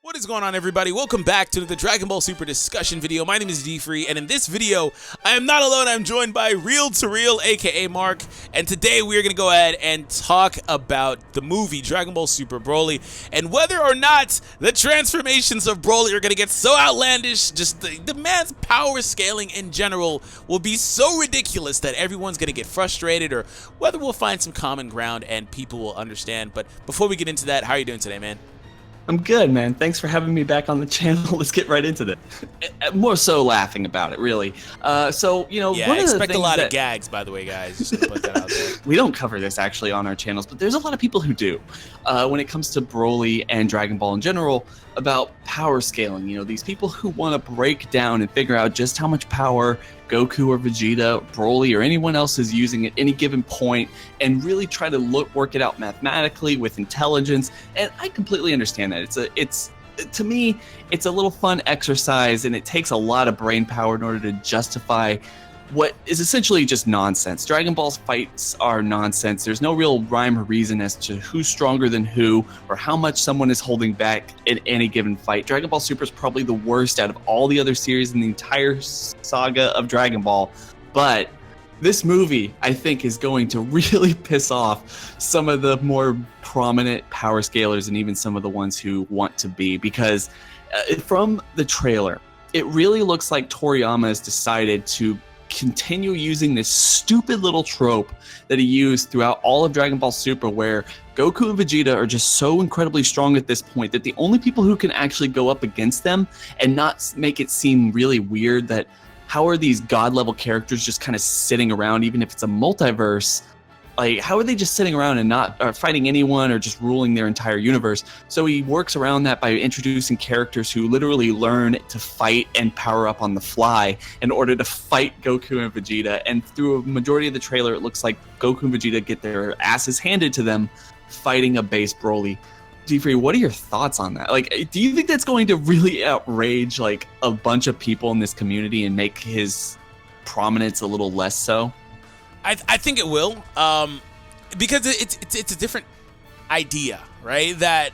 What is going on, everybody? Welcome back to the Dragon Ball Super discussion video. My name is Dfree, and in this video, I am not alone. I'm joined by Real to Real, aka Mark, and today we are going to go ahead and talk about the movie Dragon Ball Super Broly and whether or not the transformations of Broly are going to get so outlandish, just the man's power scaling in general will be so ridiculous that everyone's going to get frustrated, or whether we'll find some common ground and people will understand. But before we get into that, how are you doing today, man? I'm good, man. Thanks for having me back on the channel. Let's get right into this. More so laughing about it, really. Yeah, one of expect a lot of gags, by the way, guys. Just to put that out there. We don't cover this actually on our channels, but there's a lot of people who do. When it comes to Broly and Dragon Ball in general, about power scaling. You know, these people who want to break down and figure out just how much power Goku or Vegeta, Broly, or anyone else is using at any given point, and really try to work it out mathematically with intelligence. And I completely understand that. To me, it's a little fun exercise, and it takes a lot of brain power in order to justify what is essentially just nonsense. Dragon Ball's fights are nonsense. There's no real rhyme or reason as to who's stronger than who or how much someone is holding back in any given fight. Dragon Ball Super is probably the worst out of all the other series in the entire saga of Dragon Ball. But this movie, I think, is going to really piss off some of the more prominent power scalers and even some of the ones who want to be, because from the trailer, it really looks like Toriyama has decided to continue using this stupid little trope that he used throughout all of Dragon Ball Super, where Goku and Vegeta are just so incredibly strong at this point that the only people who can actually go up against them and not make it seem really weird that how are these god level characters just kind of sitting around, even if it's a multiverse, like how are they just sitting around and not fighting anyone or just ruling their entire universe? So he works around that by introducing characters who literally learn to fight and power up on the fly in order to fight Goku and Vegeta. And through a majority of the trailer, it looks like Goku and Vegeta get their asses handed to them fighting a base Broly. Dfree, what are your thoughts on that? Like, do you think that's going to really outrage like a bunch of people in this community and make his prominence a little less so? I think it will, because it's a different idea, right? That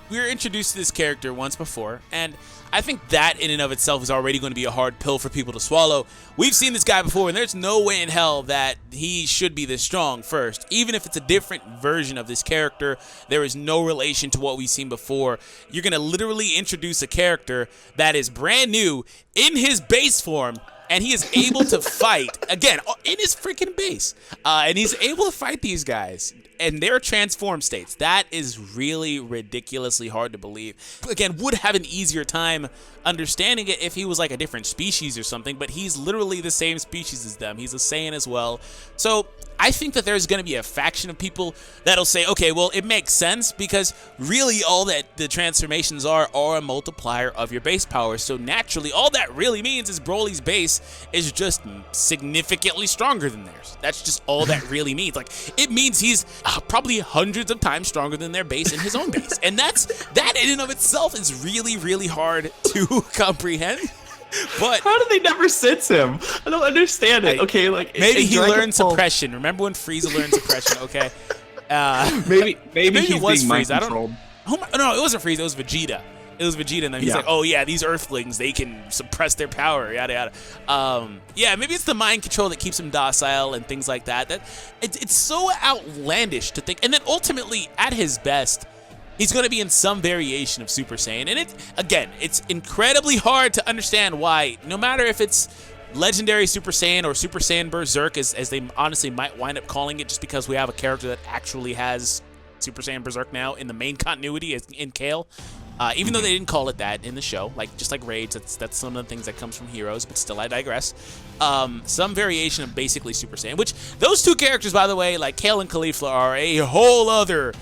we were introduced to this character once before, and I think that in and of itself is already going to be a hard pill for people to swallow. We've seen this guy before, and there's no way in hell that he should be this strong first. Even if it's a different version of this character, there is no relation to what we've seen before. You're going to literally introduce a character that is brand new in his base form, and he is able to fight, again, in his freaking base. And he's able to fight these guys in their transform states. That is really ridiculously hard to believe. Again, would have an easier time understanding it if he was like a different species or something, but he's literally the same species as them. He's a Saiyan as well. So I think that there's going to be a faction of people that'll say, okay, well, it makes sense because really all that the transformations are a multiplier of your base power. So naturally, all that really means is Broly's base is just significantly stronger than theirs. That's just all that really means. Like, it means he's probably hundreds of times stronger than their base in his own base. And that in and of itself is really, really hard to comprehend. But how did they never sense him? I don't understand it. Okay, like maybe he learned suppression. Remember when Frieza learned suppression? Okay, maybe he was Frieza. Mind controlled. No, it wasn't Frieza. It was Vegeta. It was Vegeta, and then he's like, "Oh yeah, these Earthlings, they can suppress their power, yada yada." Yeah, maybe it's the mind control that keeps him docile and things like that. That it's so outlandish to think. And then ultimately, at his best, he's going to be in some variation of Super Saiyan. And it's incredibly hard to understand why, no matter if it's Legendary Super Saiyan or Super Saiyan Berserk, as they honestly might wind up calling it, just because we have a character that actually has Super Saiyan Berserk now in the main continuity in Kale. Even though they didn't call it that in the show, just like Rage, that's some of the things that comes from Heroes, but still I digress. Some variation of basically Super Saiyan, which those two characters, by the way, like Kale and Caulifla, are a whole other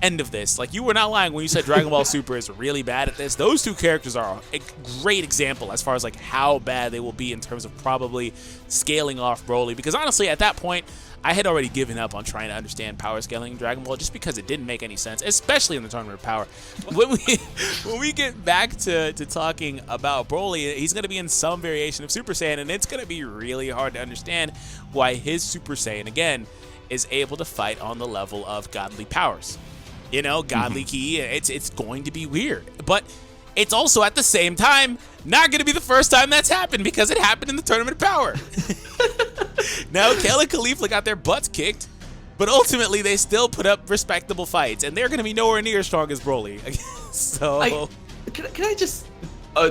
end of this. Like, you were not lying when you said Dragon Ball Super is really bad at this. Those two characters are a great example as far as like how bad they will be in terms of probably scaling off Broly, because honestly at that point I had already given up on trying to understand power scaling in Dragon Ball just because it didn't make any sense, especially in the Tournament of Power. When we get back to talking about Broly, he's going to be in some variation of Super Saiyan, and it's going to be really hard to understand why his Super Saiyan, again, is able to fight on the level of godly powers. you know, godly ki. It's going to be weird. But it's also at the same time not going to be the first time that's happened, because it happened in the Tournament of Power. Now, Kale and Khalifa got their butts kicked, but ultimately they still put up respectable fights, and they're going to be nowhere near as strong as Broly. So, can I just...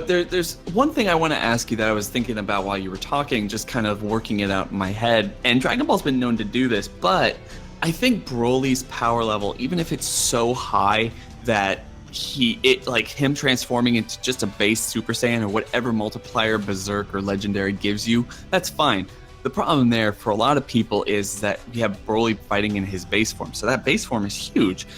there's one thing I want to ask you that I was thinking about while you were talking, just kind of working it out in my head. And Dragon Ball's been known to do this, but I think Broly's power level, even if it's so high that like him transforming into just a base Super Saiyan or whatever multiplier Berserk or Legendary gives you, that's fine. The problem there for a lot of people is that we have Broly fighting in his base form. So that base form is huge.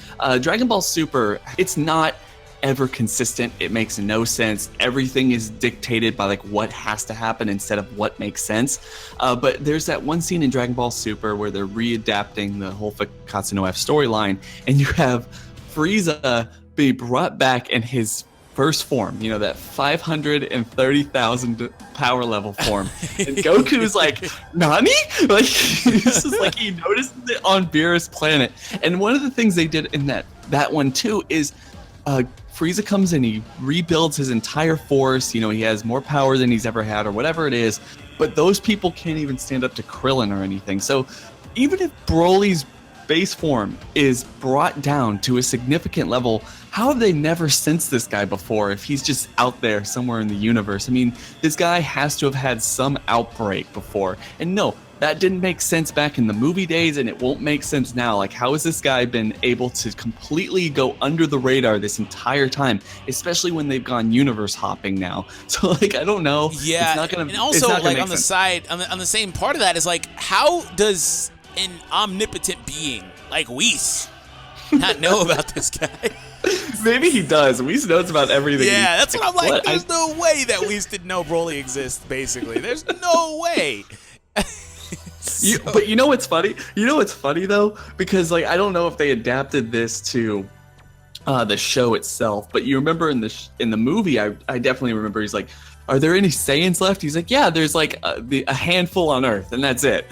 Dragon Ball Super, it's not ever consistent. It makes no sense. Everything is dictated by like what has to happen instead of what makes sense. But there's that one scene in Dragon Ball Super where they're readapting the whole Fakatsu no F storyline, and you have Frieza be brought back in his first form, you know, that 530,000 power level form. And Goku's like, Nani? Like, this is like, he notices it on Beerus' planet. And one of the things they did in that one too is Frieza comes in, he rebuilds his entire force, you know, he has more power than he's ever had or whatever it is, but those people can't even stand up to Krillin or anything. So even if Broly's base form is brought down to a significant level, how have they never sensed this guy before if he's just out there somewhere in the universe? I mean, this guy has to have had some outbreak before. And no, that didn't make sense back in the movie days, and it won't make sense now. Like, how has this guy been able to completely go under the radar this entire time, especially when they've gone universe hopping now? So, like, I don't know. Yeah, it's not gonna, and also, like, on the sense. side, on the same part of that is, like, how does an omnipotent being like Whis not know about this guy? Maybe he does. Whis knows about everything. Yeah, that's what I'm like. There's no way that Whis didn't know Broly exists, basically. There's no way. But you know what's funny? You know what's funny, though? Because, like, I don't know if they adapted this to the show itself, but you remember in the movie, I definitely remember he's like, are there any Saiyans left? He's like, yeah, there's like a handful on Earth, and that's it.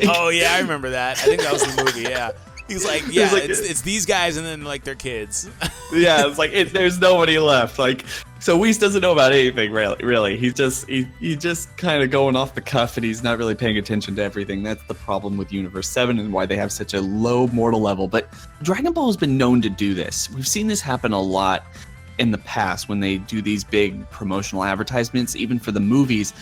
Oh, yeah, I remember that. I think that was the movie, yeah. He's like, yeah, it's these guys and then, like, their kids. Yeah, it's like, there's nobody left. Like, so Whis doesn't know about anything, really. He's just kind of going off the cuff, and he's not really paying attention to everything. That's the problem with Universe 7 and why they have such a low mortal level. But Dragon Ball has been known to do this. We've seen this happen a lot in the past when they do these big promotional advertisements, even for the movies.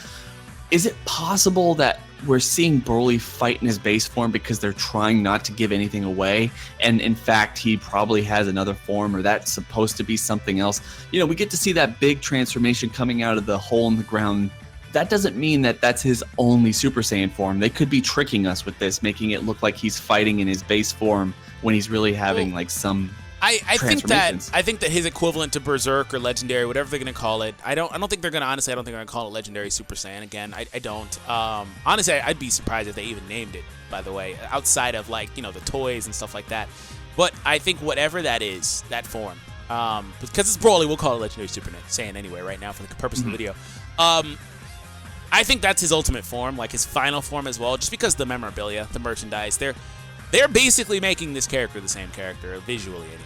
Is it possible that we're seeing Broly fight in his base form because they're trying not to give anything away, and in fact he probably has another form, or that's supposed to be something else? You know, we get to see that big transformation coming out of the hole in the ground. That doesn't mean that that's his only Super Saiyan form. They could be tricking us with this, making it look like he's fighting in his base form when he's really having like some I think that his equivalent to Berserk or Legendary, whatever they're gonna call it, I don't think they're gonna call it Legendary Super Saiyan again. I don't. Honestly, I'd be surprised if they even named it, by the way, outside of, like, you know, the toys and stuff like that. But I think whatever that is, that form, because it's Broly, we'll call it Legendary Super Saiyan anyway right now for the purpose of the video. I think that's his ultimate form, like his final form as well, just because the memorabilia, the merchandise, they're basically making this character the same character, visually anyway.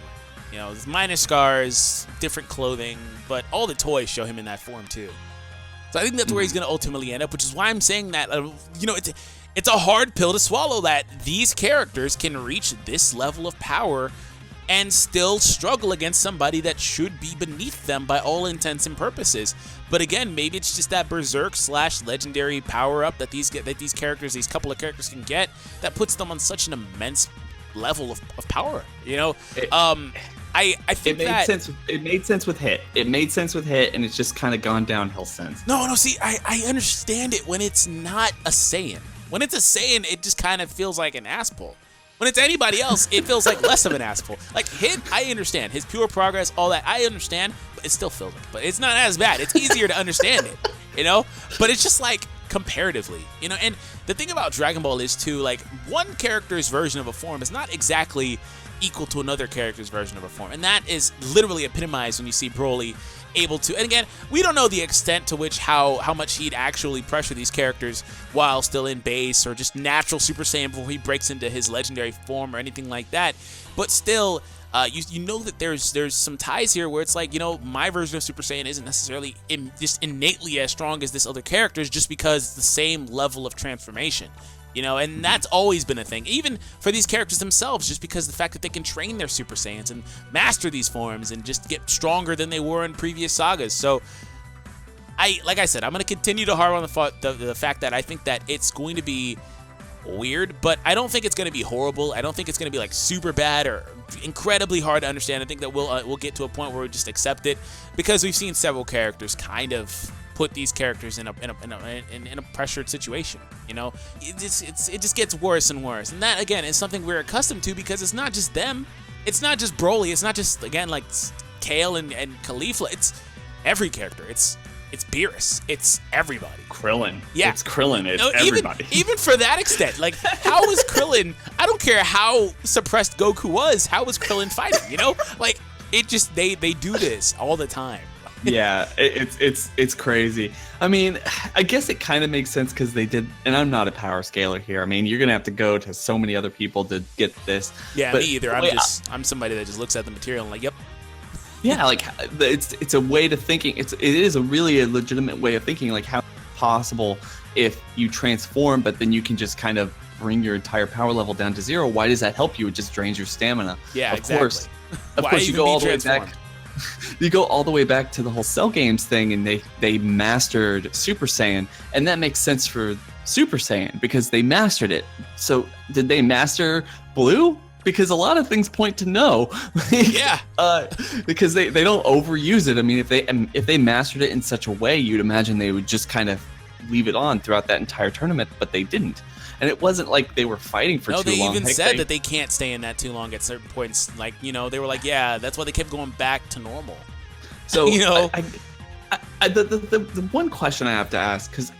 You know, minor scars, different clothing, but all the toys show him in that form too. So I think that's where he's going to ultimately end up, which is why I'm saying that, you know, it's a hard pill to swallow that these characters can reach this level of power and still struggle against somebody that should be beneath them by all intents and purposes. But again, maybe it's just that Berserk / Legendary power-up that these characters, these couple of characters can get, that puts them on such an immense level of power, you know? I think it made sense with Hit. It made sense with Hit, and it's just kind of gone downhill since. No, see, I understand it when it's not a Saiyan. When it's a Saiyan, it just kind of feels like an ass pull. When it's anybody else, it feels like less of an ass pull. Like Hit, I understand. His pure progress, all that, I understand, but it still feels like, but it's not as bad. It's easier to understand it, you know? But it's just like, comparatively, you know? And the thing about Dragon Ball is, too, like, one character's version of a form is not exactly equal to another character's version of a form. And that is literally epitomized when you see Broly able to, and again, we don't know the extent to which how much he'd actually pressure these characters while still in base or just natural Super Saiyan before he breaks into his legendary form or anything like that. But still, you know that there's some ties here where it's like, you know, my version of Super Saiyan isn't necessarily just innately as strong as this other character's just because it's the same level of transformation. You know, and that's always been a thing, even for these characters themselves, just because the fact that they can train their Super Saiyans and master these forms and just get stronger than they were in previous sagas. So, like I said, I'm going to continue to harp on the fact that I think that it's going to be weird, but I don't think it's going to be horrible. I don't think it's going to be like super bad or incredibly hard to understand. I think that we'll get to a point where we just accept it, because we've seen several characters kind of put these characters in a pressured situation. You know, it just gets worse and worse, and that again is something we're accustomed to, because it's not just them, it's not just Broly, it's not just again like Kale and Caulifla, it's every character, it's Beerus, it's everybody. Krillin. Yeah. It's Krillin. It's everybody. Even for that extent. Like, how was Krillin, I don't care how suppressed Goku was, how was Krillin fighting, you know? Like, it just, they do this all the time. Yeah, it's crazy. I mean, I guess it kind of makes sense because they did, and I'm not a power scaler here. I mean, you're going to have to go to so many other people to get this. Yeah, but me either. I'm somebody that just looks at the material and like, yep. Yeah, like it's a way to thinking. It is a really legitimate way of thinking. Like, how possible if you transform, but then you can just kind of bring your entire power level down to 0? Why does that help you? It just drains your stamina. Yeah, Of course, you go all the way back. You go all the way back to the whole Cell Games thing, and they mastered Super Saiyan, and that makes sense for Super Saiyan because they mastered it. So did they master Blue? Because a lot of things point to no. Yeah. Because they don't overuse it. I mean, if they mastered it in such a way, you'd imagine they would just kind of leave it on throughout that entire tournament, but they didn't. And it wasn't like they were fighting for too long. No, they even said that they can't stay in that too long at certain points. Like, you know, they were like, yeah, that's why they kept going back to normal. So, you know, the one question I have to ask, because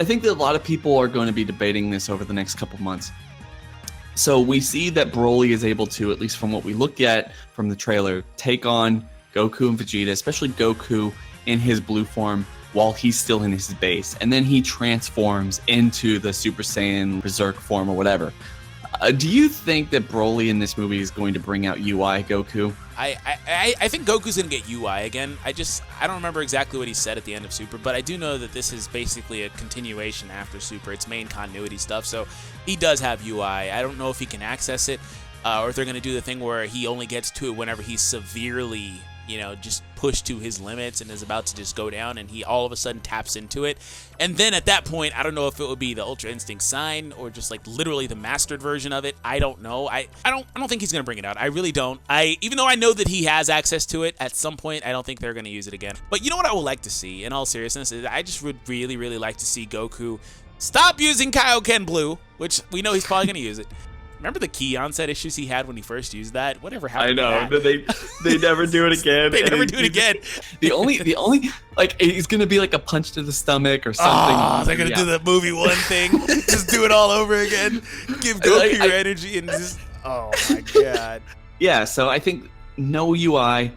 I think that a lot of people are going to be debating this over the next couple months. So we see that Broly is able to, at least from what we look at from the trailer, take on Goku and Vegeta, especially Goku in his blue form while he's still in his base. And then he transforms into the Super Saiyan Berserk form or whatever. Do you think that Broly in this movie is going to bring out UI Goku? I think Goku's going to get UI again. I don't remember exactly what he said at the end of Super, but I do know that this is basically a continuation after Super. It's main continuity stuff, so he does have UI. I don't know if he can access it, or if they're going to do the thing where he only gets to it whenever he's severely, you know, just pushed to his limits and is about to just go down, and he all of a sudden taps into it. And then at that point, I don't know if it would be the Ultra Instinct sign or just like literally the mastered version of it. I don't know. I don't think he's gonna bring it out. I really don't. Even though I know that he has access to it at some point, I don't think they're gonna use it again. But you know what I would like to see, in all seriousness, is I just would really, really like to see Goku stop using Kaioken Blue, which we know he's probably gonna use it. Remember the key onset issues he had when he first used that? Whatever happened? I know. They never do it again. They never do it again. The only like he's gonna be like a punch to the stomach or something. Oh, they're gonna do the movie one thing. Just do it all over again. Give Goku your energy and just oh my god. Yeah, so I think no UI,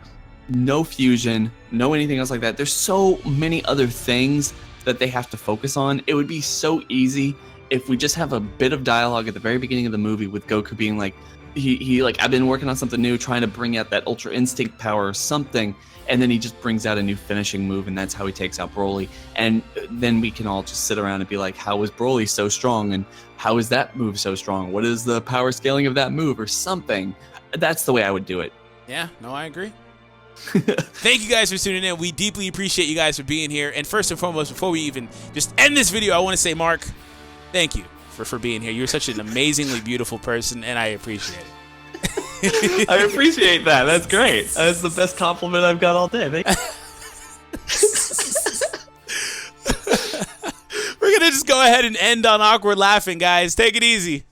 no fusion, no anything else like that. There's so many other things that they have to focus on. It would be so easy if we just have a bit of dialogue at the very beginning of the movie with Goku being like, he like, I've been working on something new, trying to bring out that Ultra Instinct power or something, and then he just brings out a new finishing move, and that's how he takes out Broly. And then we can all just sit around and be like, how is Broly so strong, and how is that move so strong? What is the power scaling of that move or something? That's the way I would do it. Yeah, no, I agree. Thank you guys for tuning in. We deeply appreciate you guys for being here. And first and foremost, before we even just end this video, I want to say, Mark, thank you for being here. You're such an amazingly beautiful person, and I appreciate it. I appreciate that. That's great. That's the best compliment I've got all day. We're going to just go ahead and end on awkward laughing, guys. Take it easy.